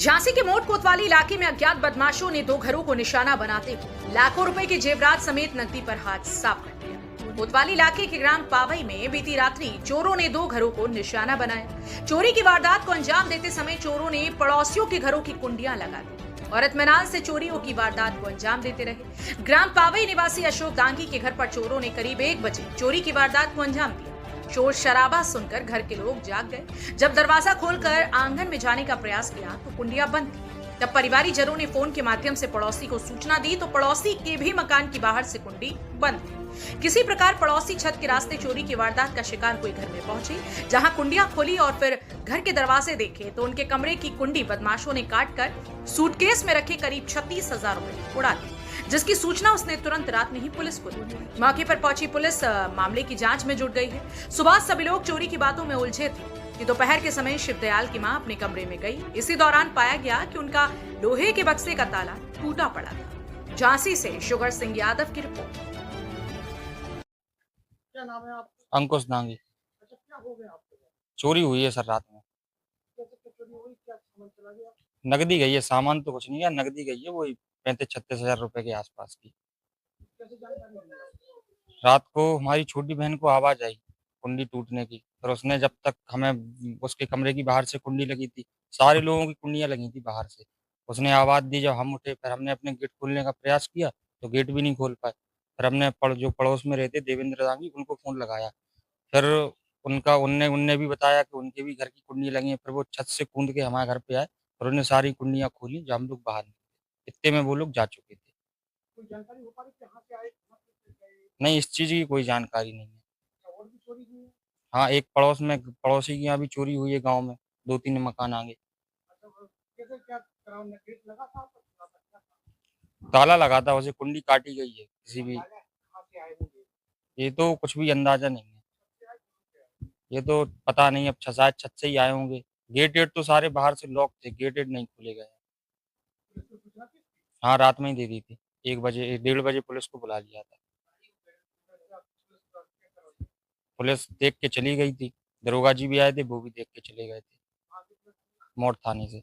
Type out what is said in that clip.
झांसी के मोट कोतवाली इलाके में अज्ञात बदमाशों ने दो घरों को निशाना बनाते हुए लाखों रुपए के जेवरात समेत नकदी पर हाथ साफ कर दिया। कोतवाली इलाके के ग्राम पावई में बीती रात्रि चोरों ने दो घरों को निशाना बनाया। चोरी की वारदात को अंजाम देते समय चोरों ने पड़ोसियों के घरों की कुंडियां लगा दी और इत्मीनान से चोरियों की वारदात को अंजाम देते रहे। ग्राम पावई निवासी अशोक दांगी के घर पर चोरों ने करीब 1 बजे चोरी की वारदात को अंजाम दिया। शोर शराबा सुनकर घर के लोग जाग गए। जब दरवाजा खोलकर आंगन में जाने का प्रयास किया तो कुंडियां बंद थी। तब परिवारी जनों ने फोन के माध्यम से पड़ोसी को सूचना दी तो पड़ोसी के भी मकान की बाहर से कुंडी बंद थी। किसी प्रकार पड़ोसी छत के रास्ते चोरी की वारदात का शिकार कोई घर में पहुंची, जहां कुंडियां खोली और फिर घर के दरवाजे देखे तो उनके कमरे की कुंडी बदमाशों ने काटकर सूटकेस में रखे करीब 36,000 रुपए उड़ा दिए, जिसकी सूचना उसने तुरंत रात में ही पुलिस को दी। मौके पर पहुंची पुलिस मामले की जांच में जुट गई है। सुबह सभी लोग चोरी की बातों में उलझे थे कि दोपहर के समय शिवदयाल की मां अपने कमरे में गई। इसी दौरान पाया गया कि उनका लोहे के बक्से का ताला टूटा पड़ा था। झांसी से शुगर सिंह यादव की रिपोर्ट। क्या नाम है आप? अंकुश दांगी। अच्छा, क्या हो गया आपके साथ? चोरी हुई है सर रात में। कैसे क्या चोरी हुई? क्या सामान चला गया? नकदी गई है, सामान तो कुछ नहीं है, नकदी गई है वही 35-36 हजार रुपए के आसपास की। कैसे जानकारी मिली आपको? रात को हमारी छोटी बहन को आवाज आई कुंडी टूटने की, फिर उसने जब तक हमें उसके कमरे की बाहर से कुंडी लगी थी, सारे लोगों की कुंडियां लगी थी बाहर से, उसने आवाज दी। जब हम उठे फिर हमने अपने गेट खोलने का प्रयास किया तो गेट भी नहीं खोल पाए। फिर हमने जो पड़ोस में रहते देवेंद्र दांगी उनको फोन लगाया। फिर उनका उनने उनने भी बताया कि उनके भी घर की कुंडी लगी है। फिर वो छत से कूद के हमारे घर पे आए और उन्होंने सारी कुंडियां खोली जो हम लोग बाहर निकले। इतने में वो लोग जा चुके थे। कोई जानकारी हो पा रही कहाँ से आए, कहाँ से गए? नहीं, इस चीज की कोई जानकारी नहीं है। क्या और भी चोरी हुई है? हाँ, एक पड़ोसी के यहाँ भी चोरी हुई है गांव में, 2-3 मकान आगे। अच्छा, कैसे क्या कराओ? गेट लगा था आपका, खुला था, क्या था? ताला लगा था, उसे कुंडी काटी गई है किसी भी। कहाँ से आए होंगे? ये तो कुछ भी अंदाजा नहीं है। सबसे आए, कहाँ से आए? ये तो पता नहीं, अब शायद छत से ही आए होंगे। गेट वेट तो सारे बाहर से लॉक थे, गेट वेट नहीं खोले गए। पुलिस को सूचना दी? हाँ, रात में ही दे दी थी। 1 बजे 1:30 बजे पुलिस को बुला लिया था। पुलिस देख के चली गई थी, दरोगा जी भी आए थे, वो भी देख के चले गए थे मोड़ थाने से।